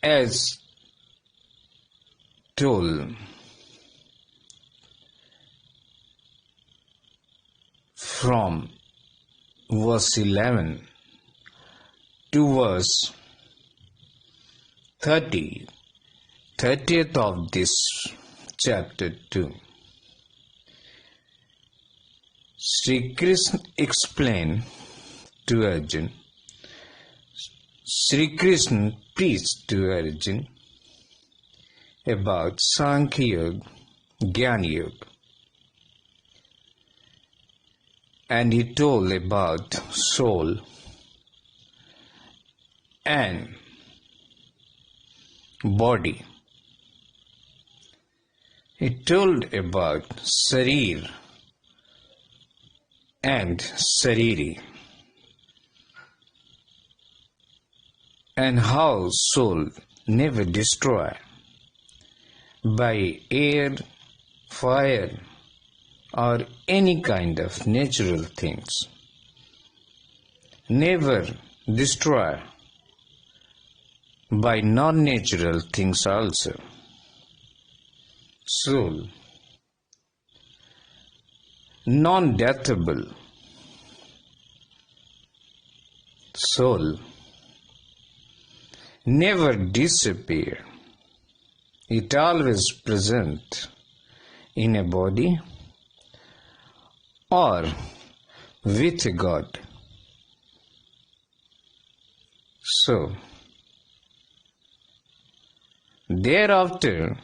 as told from verse 11 to verse 30th of this chapter 2. Sri Krishna explained to Arjuna, Sri Krishna preached to Arjuna about Sankhya Yoga, Gyanyog, and he told about soul and body. He told about Sarir and Sariri, and how soul never destroyed by air, fire, or any kind of natural things, never destroyed by non-natural things also. Soul, non-deathable. Soul never disappear. It always present in a body or with God. So, thereafter,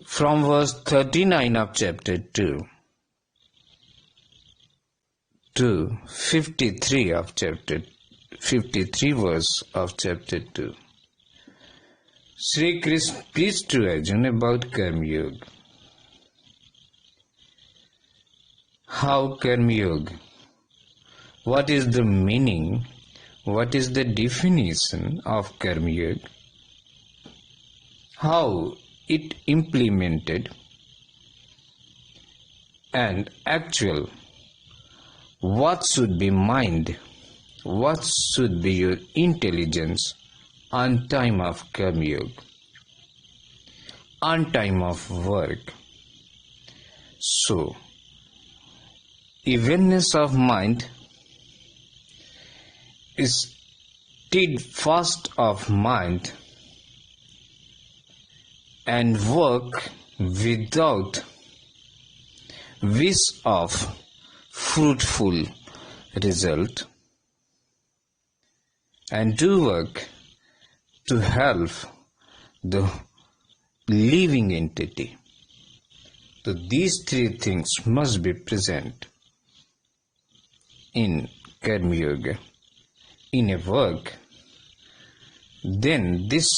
from verse 39 of chapter 2 to 53 of chapter 53 verse of chapter 2, Sri Krishna preached to Arjuna about Karm Yoga. How Karm Yoga? What is the meaning? What is the definition of Karm Yoga? How it implemented and actual. What should be mind? What should be your intelligence on time of Karm Yoga, on time of work? So, evenness of mind is steadfast of mind and work without wish of fruitful result, and do work to help the living entity. So these three things must be present in Karm Yoga, in a work. Then this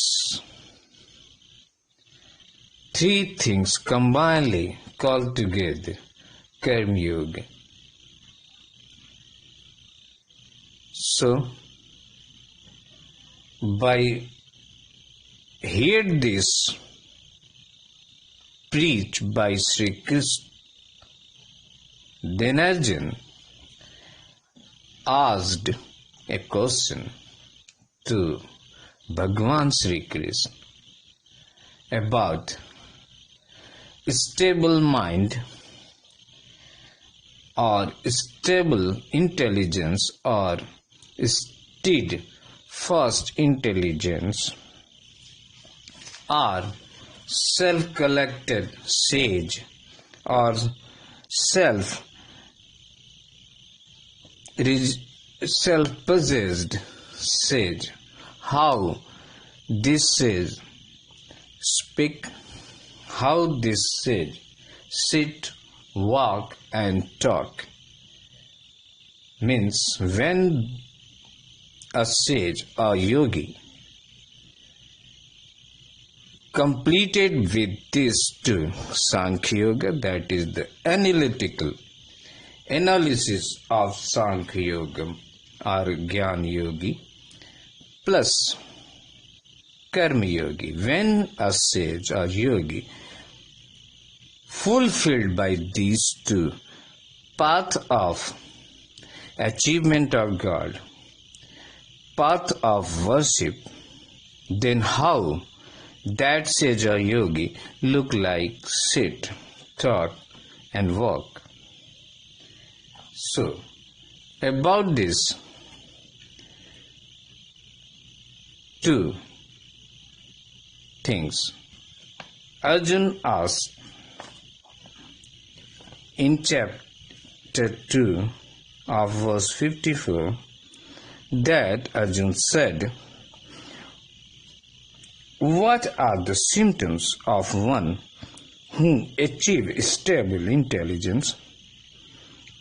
three things combinedly called together Karm Yoga. So, by hear this preached by Sri Krishna, then Arjuna asked a question to Bhagavan Sri Krishna about stable mind or stable intelligence or steadfast intelligence or self-collected sage or self-possessed sage. How this sage speak, how this sage sit, walk and talk. Means when a sage or yogi completed with these two, Sankhya Yoga, that is the analytical analysis of Sankhya Yoga or Gyanyogi, plus Karm Yogi. When a sage or yogi fulfilled by these two, path of achievement of God, path of worship, then how that sage or yogi look like, sit, talk and walk? So, about this two things, Arjun asked in chapter 2 of verse 54 that Arjun said, what are the symptoms of one who achieve stable intelligence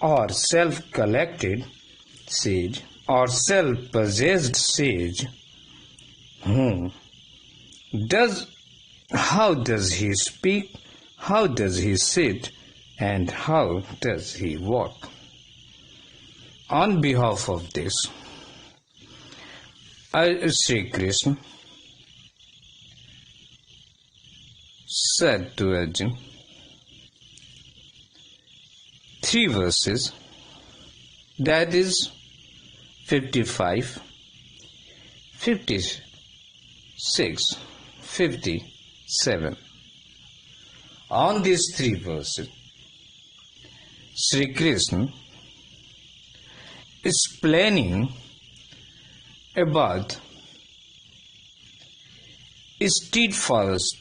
or self-collected sage or self-possessed sage? How does he speak? How does he sit? And how does he walk? On behalf of this, Sri Krishna said to Arjuna, 3 verses, that is 55, 56, 57. On these 3 verses, Sri Krishna is explaining about steadfast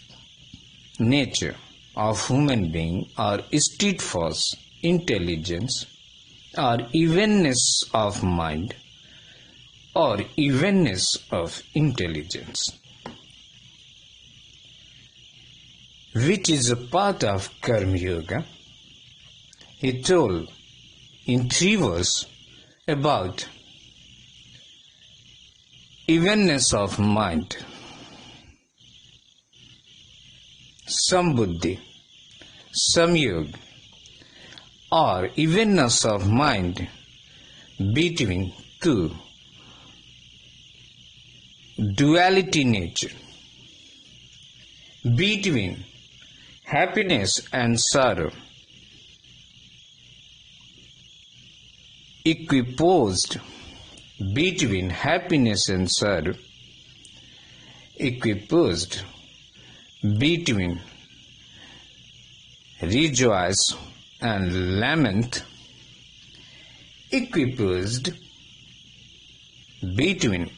nature of human being, or steadfast intelligence, or evenness of mind, or evenness of intelligence, which is a part of Karm Yoga. He told in 3 verses about evenness of mind, sambuddhi, samyog, or evenness of mind between 2 duality nature, between happiness and sorrow, equiposed between happiness and sorrow, equiposed between rejoice and lament, equiposed between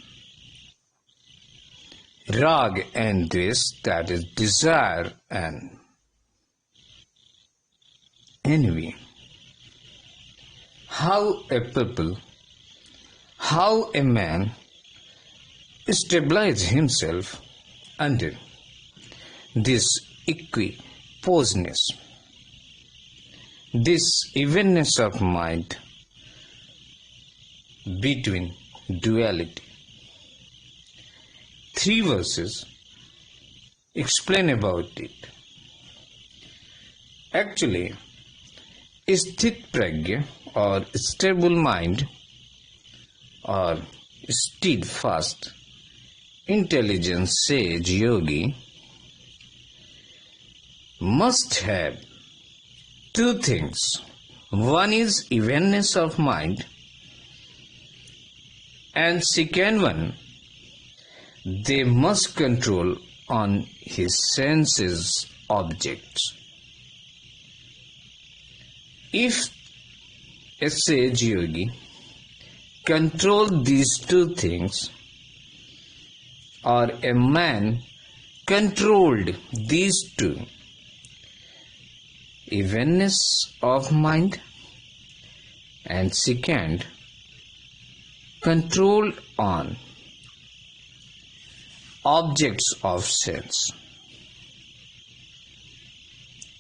rag and dvesh, that is desire and envy. How a man stabilizes himself under this equiposedness, this evenness of mind between duality. 3 verses explain about it. Actually, sthit pragya, or stable mind, or steadfast intelligence sage yogi, must have 2 things. One is evenness of mind, and second one, they must control on his senses objects. If a sage yogi control these 2 things, or a man controlled these 2, evenness of mind, and second, control on objects of sense,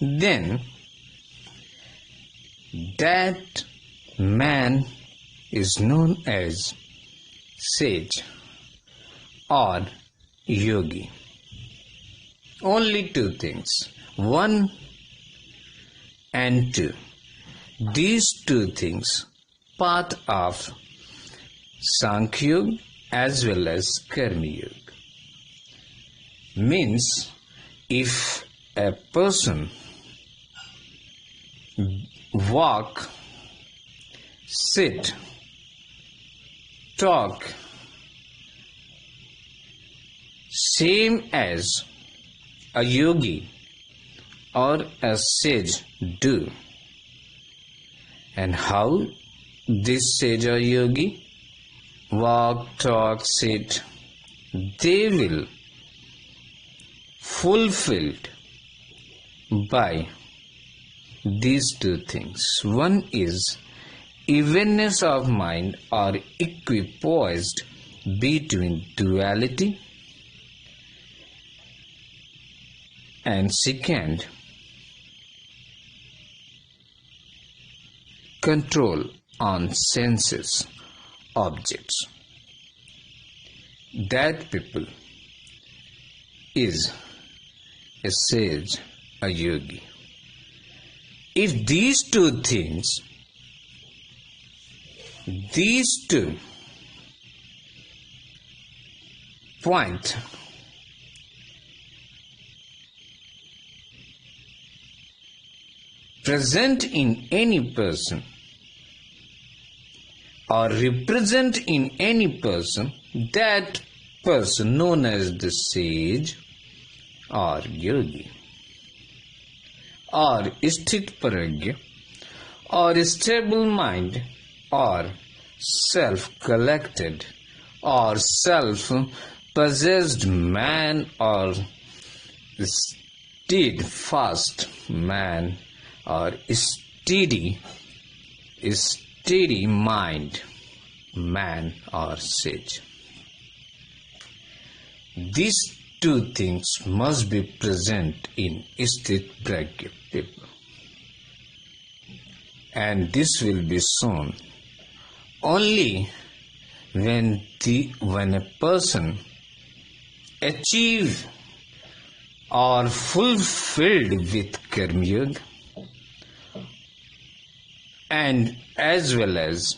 then that man is known as sage or yogi. Only 2 things, 1 and 2. These 2 things, part of Sankhya Yoga as well as Karmyog. Means, if a person walk, sit, talk, same as a yogi or a sage do. And how this sage or yogi walk, talk, sit, they will fulfilled by these two things. One is evenness of mind or equipoised between duality, and second, control on senses, objects. That people is a sage, a yogi. If these two things, these two point present in any person or represent in any person, that person known as the sage or yogi or sthit prajna or stable mind or self-collected or self-possessed man or steadfast man or steady mind man or sage. These two things must be present in sthit prajna people, and this will be shown only when a person achieve or fulfilled with Karmyog and as well as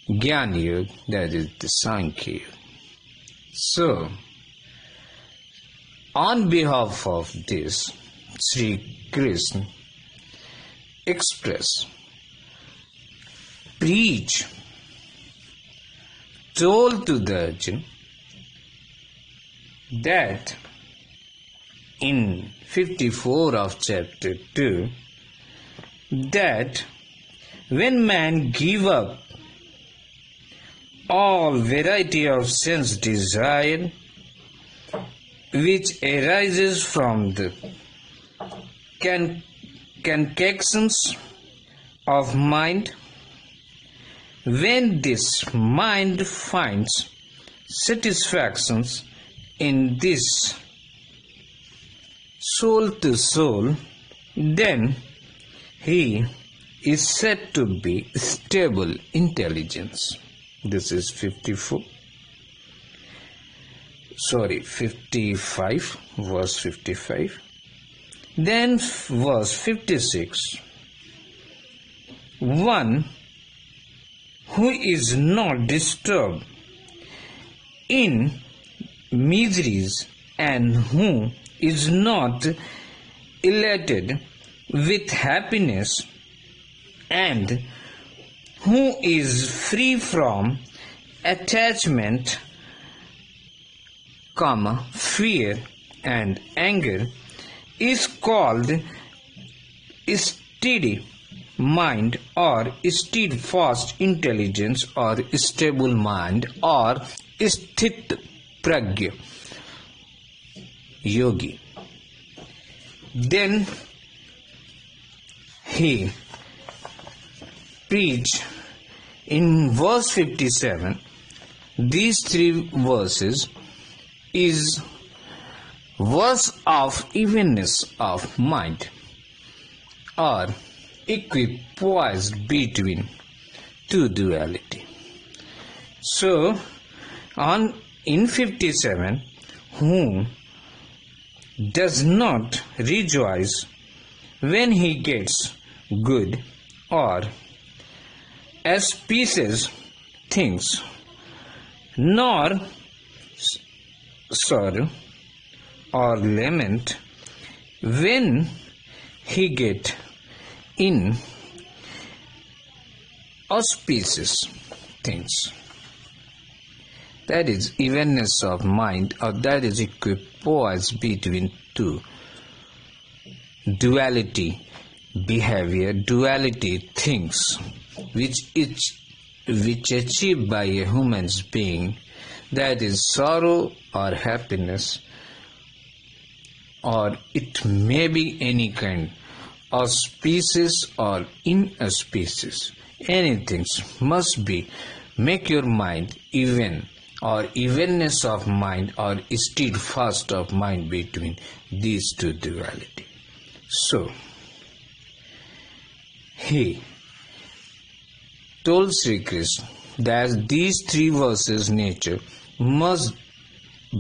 gyanyog, that is the Sankhya. So, on behalf of this, Sri Krishna express, preach, told to the Arjuna that in 54 of chapter 2, that when man give up all variety of sense desire which arises from the concoctions of mind, when this mind finds satisfactions in this soul to soul, then he is said to be stable intelligence. This is 55, verse 55. Then verse 56. One who is not disturbed in miseries and who is not elated with happiness and who is free from attachment, fear and anger is called steady mind or steadfast intelligence or stable mind or sthit prajna yogi. Then he preached in verse 57. These three verses is verse of evenness of mind or equipoised between two duality. So in 57, who does not rejoice when he gets good or auspicious things, nor sorrow or lament when he get inauspicious things. that is evenness of mind, or that is equipoise between two. Duality behavior, duality things, which achieved by a human being, that is sorrow or happiness, or it may be any kind of species or in a species. Anything must be make your mind even, or evenness of mind, or steadfast of mind between these two duality. So, he told Sri Krishna that these three verses nature must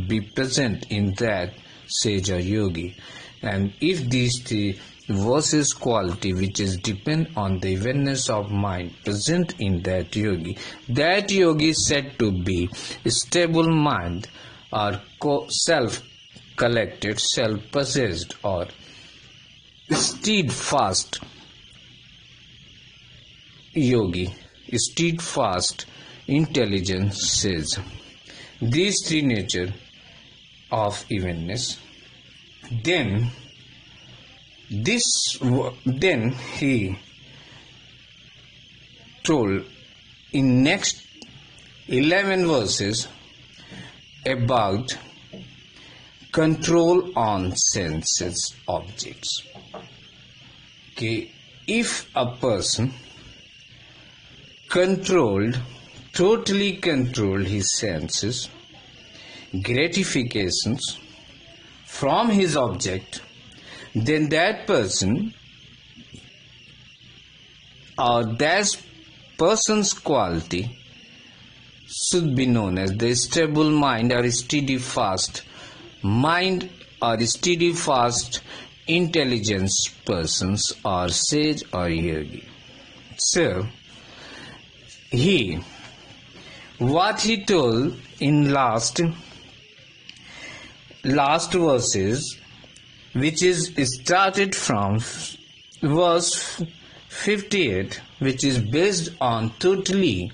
be present in that sage or yogi, and if these three verses quality which is depend on the evenness of mind present in that yogi is said to be stable mind, or self-collected, self-possessed, or steadfast yogi, steadfast intelligence says. These three nature of evenness. Then he told in next 11 verses about control on senses objects. Okay, if a person totally controlled his senses, gratifications from his object, then that person or that person's quality should be known as the stable mind, or steadfast mind, or steadfast intelligence persons, or sage or yogi. So, what he told in last verses, which is started from verse 58, which is based on totally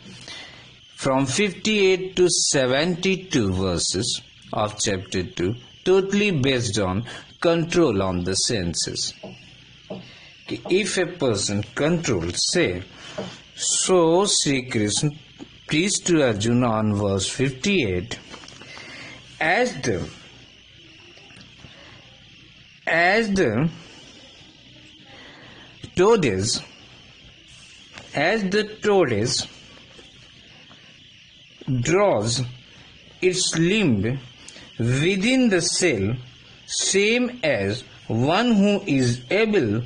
from 58 to 72 verses of chapter 2, totally based on control on the senses. If a person controls, say, so Sri Krishna preached to Arjuna on verse 58, as the tortoise draws its limb within the cell, same as one who is able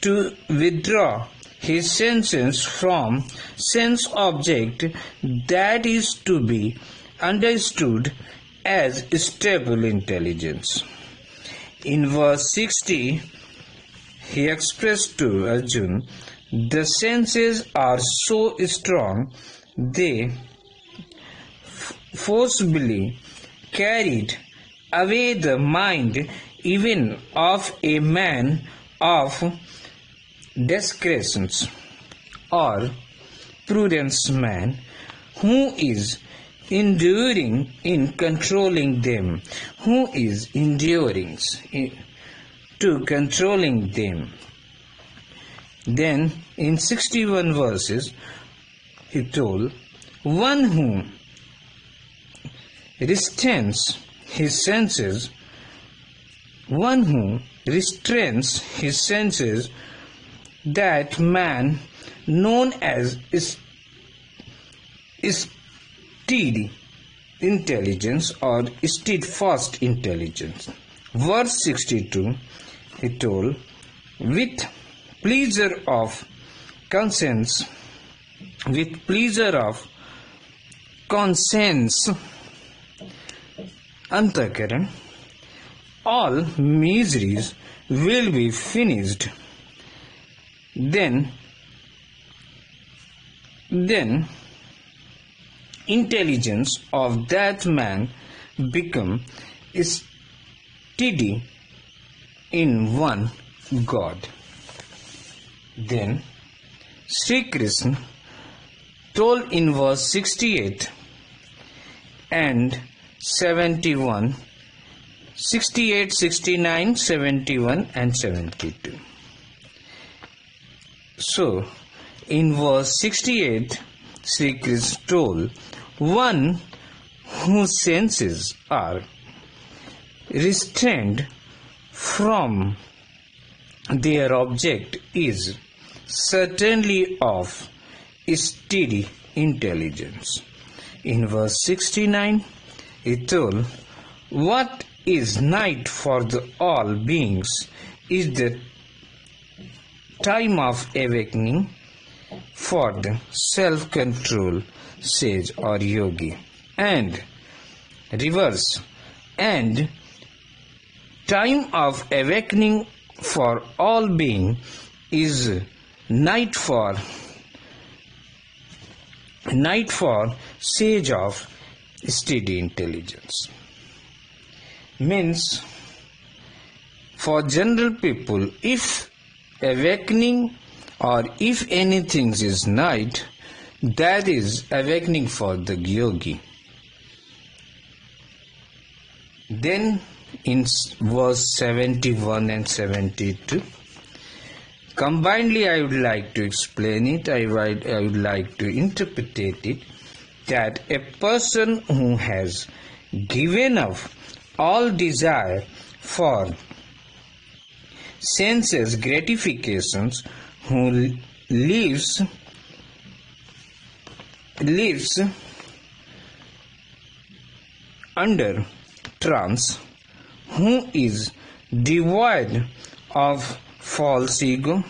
to withdraw his senses from sense object, that is to be understood as stable intelligence. In verse 60, he expressed to Arjuna, the senses are so strong, they forcibly carried away the mind even of a man of discretion or prudence man, who is enduring in controlling them, to controlling them. Then in 61 verses he told, one who restrains his senses, that man known as steady intelligence or steadfast intelligence. Verse 62, he told, with pleasure of conscience, antakaran, all miseries will be finished. Then intelligence of that man become steady in one God. Then Sri Krishna told in verse 68 and 71, 68, 69, 71 and 72. So, in verse 68, Sri Krishna told, one whose senses are restrained from their object is certainly of steady intelligence. In verse 69, he told, what is night for the all beings is the time of awakening for the self-control sage or yogi, and reverse, and time of awakening for all being is night for sage of steady intelligence. Means, for general people, if awakening or if anything is night, that is awakening for the yogi. Then in verse 71 and 72, combinedly I would like to explain it, I would like to interpret it, that a person who has given up all desire for senses gratifications, who lives under trance, who is devoid of false ego,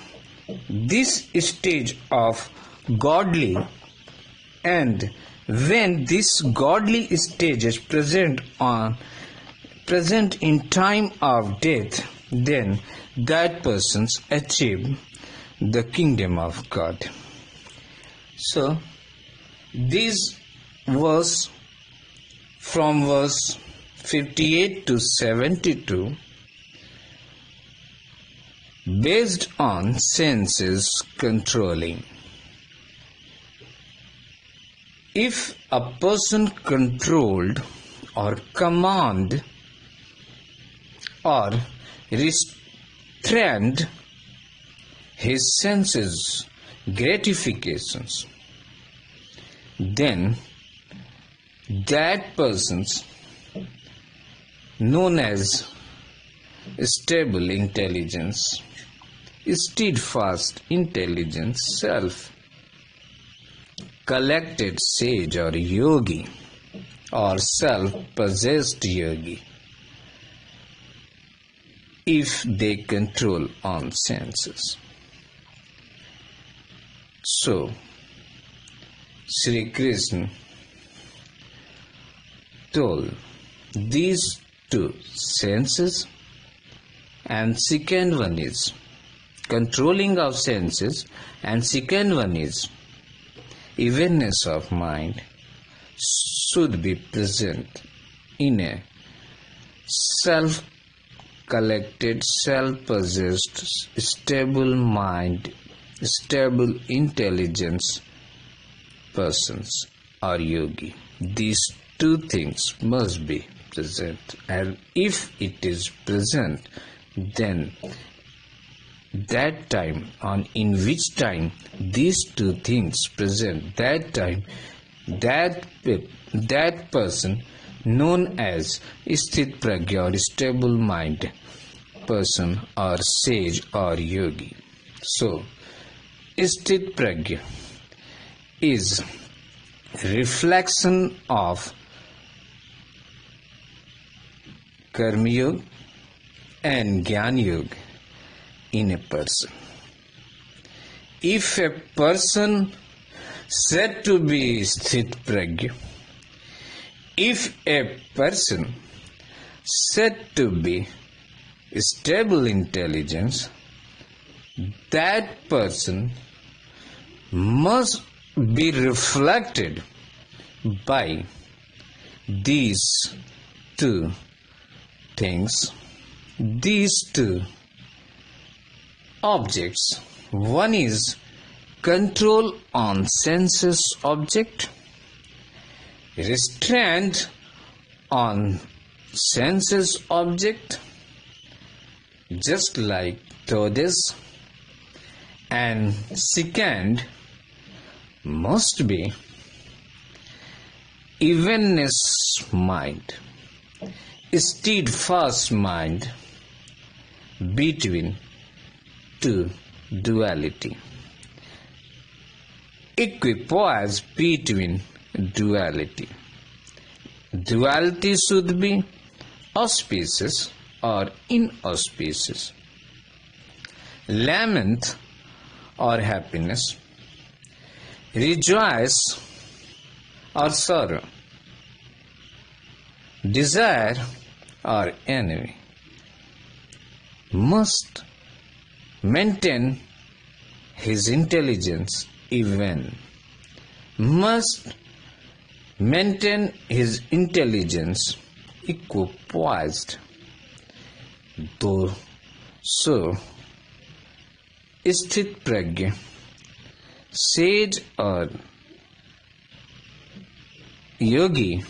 this stage of godly, and when this godly stage is present in time of death, then that person's achieve the kingdom of God. So, this verse from verse 58 to 72 based on senses controlling. If a person controlled or command or restrained his senses gratifications, then that person's known as stable intelligence, steadfast intelligence, self-collected sage or yogi, or self-possessed yogi, if they control on senses. So, Sri Krishna told these two senses, and second one is controlling of senses, and second one is evenness of mind, should be present in a self-collected, self-possessed, stable mind, stable intelligence persons or yogi. These two things must be present, and if it is present, then that time, on in which time these two things present, that time that person known as sthit pragya or stable mind person or sage or yogi. So, sthit pragya is reflection of Karmyog and gyanyog in a person. If a person said to be sthit pragya, if a person said to be stable intelligence, that person must be reflected by these two things, these two objects. One is control on senses object, restrained on senses object, just like todes, and second must be evenness mind, steadfast mind between two duality, equipoise between duality. Duality should be auspicious or inauspicious, lament or happiness, rejoice or sorrow, desire or envy. Must maintain his intelligence even, must maintain his intelligence equipoised, though so स्थित प्रज्ञ sage or yogi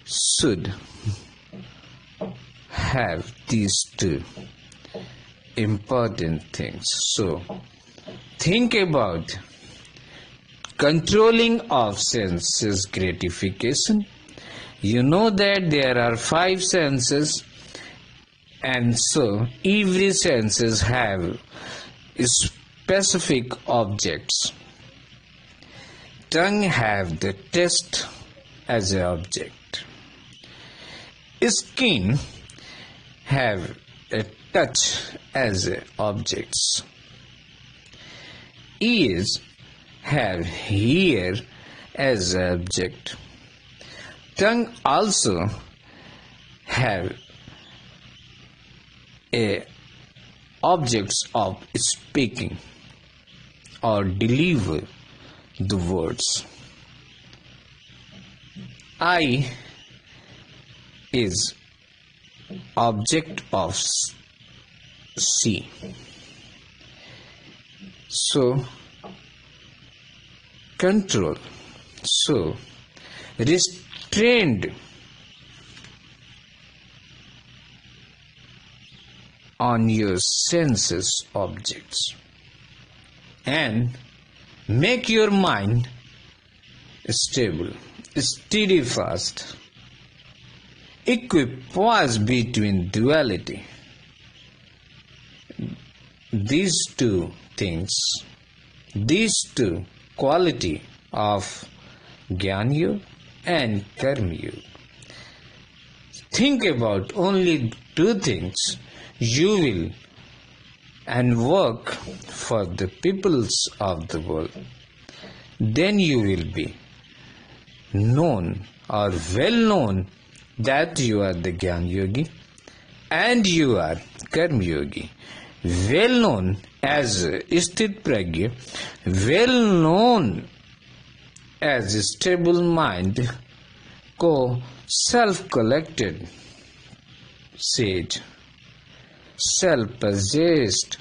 should have these two important things. So think about controlling of senses gratification. You know that there are 5 senses, and so every senses have specific objects. Tongue have the taste as an object. Skin have a touch as objects. Ears have hear as an object. Tongue also have objects of speaking or deliver the words. Eye is object of see. So control, so restrained on your senses objects, and make your mind stable, steadfast, equipoise between duality. These two things, these two quality of gyanyog and karmyog. Think about only 2 things. You will and work for the peoples of the world. Then you will be known or well known that you are the Gyanyogi and you are Karm Yogi. Well known as Sthit Pragya, well known as a stable mind, self-collected sage, self-possessed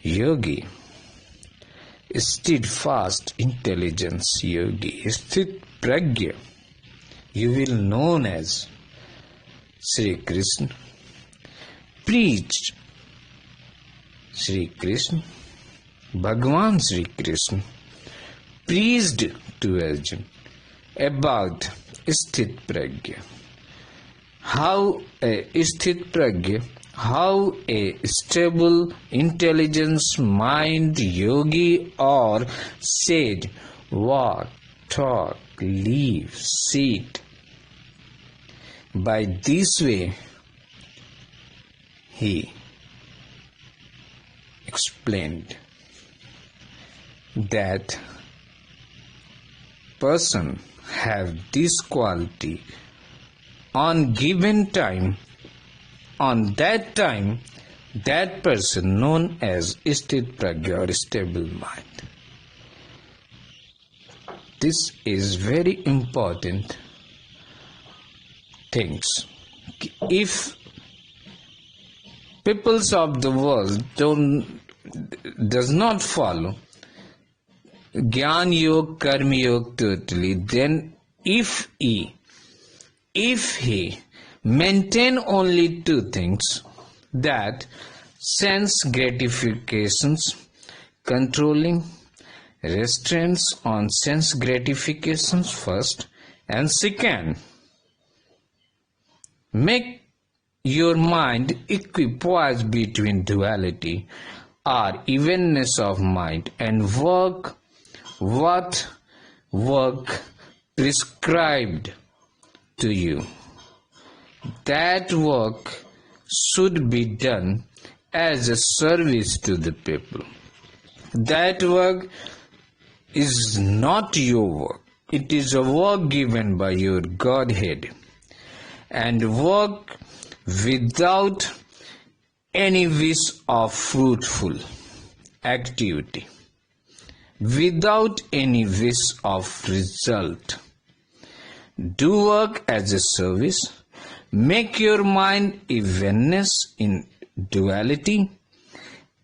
yogi, steadfast intelligence yogi, Sthit Pragya. You will known as Sri Krishna, preached Sri Krishna, Bhagwan Sri Krishna, preached to Arjuna about Sthit Pragya. How a Sthit Pragya, how a stable intelligence mind yogi or sage walk, talk, live, sit. By this way, he explained that person have this quality on given time. On that time, that person known as Sthit Pragya or stable mind. This is very important things. If peoples of the world does not follow Gyanyog, Karmyog totally, then if he maintain only two things, that sense gratifications, controlling restraints on sense gratifications first, and second, make your mind equipoise between duality or evenness of mind, and work prescribed to you. That work should be done as a service to the people. That work is not your work. It is a work given by your Godhead, and work without any wish of fruitful activity, without any wish of result. Do work as a service. Make your mind evenness in duality,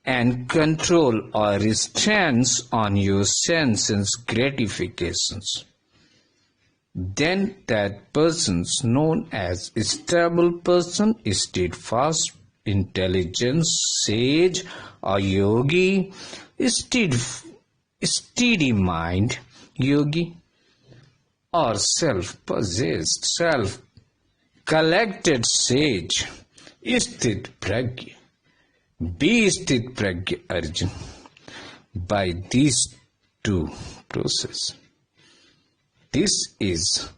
and control or restraints on your senses gratifications. Then that person's known as a stable person, steadfast, intelligent, sage, or yogi, steady mind, yogi, or self-possessed, self-collected sage, sthit pragya. Be sthit pragya, Arjun, by these two processes. This is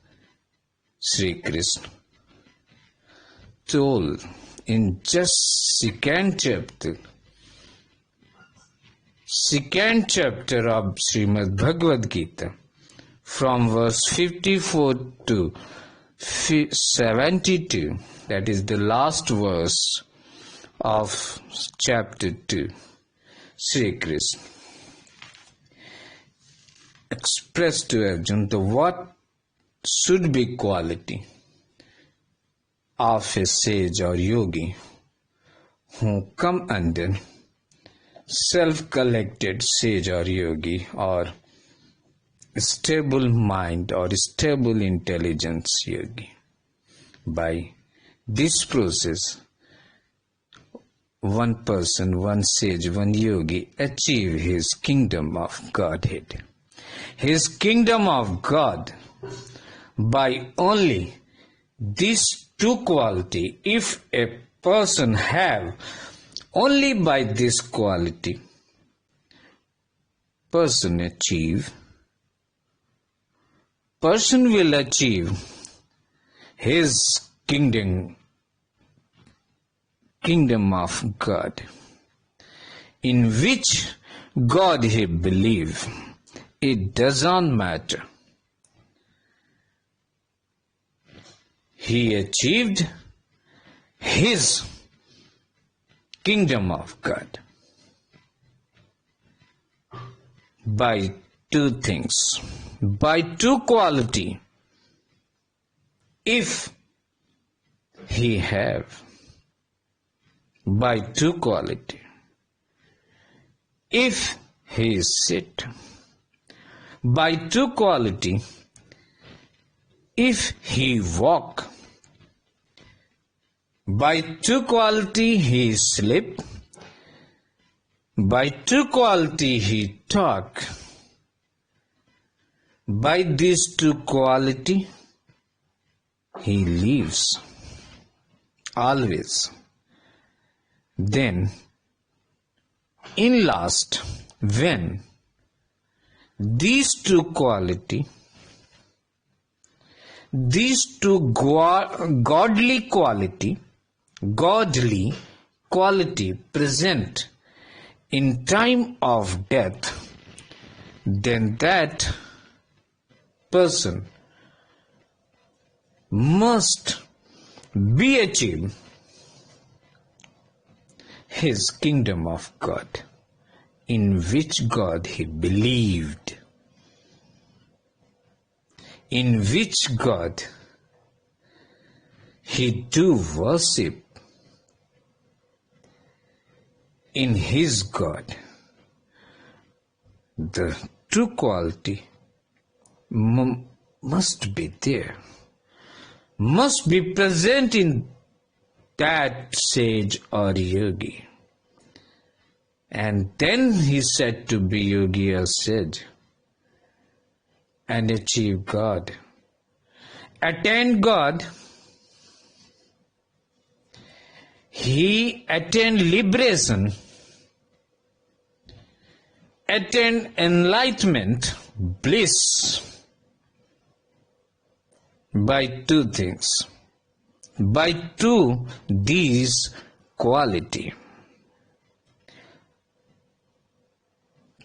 Sri Krishna told in just second chapter of Srimad Bhagavad Gita, from verse 54 to 72, that is the last verse of chapter 2. Sri Krishna expressed to Arjuna the what should be quality of a sage or yogi who come under self-collected sage or yogi, or stable mind or stable intelligence yogi. By this process, one person, one sage, one yogi achieve his kingdom of Godhead. His kingdom of God by only these two quality. If a person have only by this quality, person will achieve his kingdom of God, in which God he believe. It doesn't matter. He achieved his kingdom of God by two things, by two quality. If he have by two quality, if he sit by two quality, if he walk by two quality, he sleep by two quality, he talk. By these two quality, he lives always. Then in last, when these two quality, these two godly quality present in time of death, then that person must be achieved his kingdom of God, in which God he believed, in which God he do worship, in his God the true quality must be there, must be present in that sage or yogi. And then he is said to be yogi or sage and achieve God, attain God. He attained liberation, attained enlightenment, bliss, by two things, by two these quality.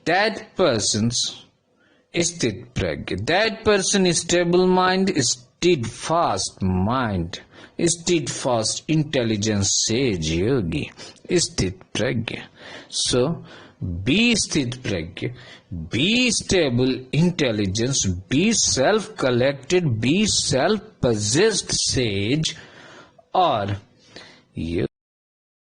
That person's sthit pragya, that person is stable mind, steadfast mind, steadfast intelligence, sage yogi, sthit pragya. So, be sthit pragya, be stable intelligence, be self-collected, be self-possessed sage or yogi.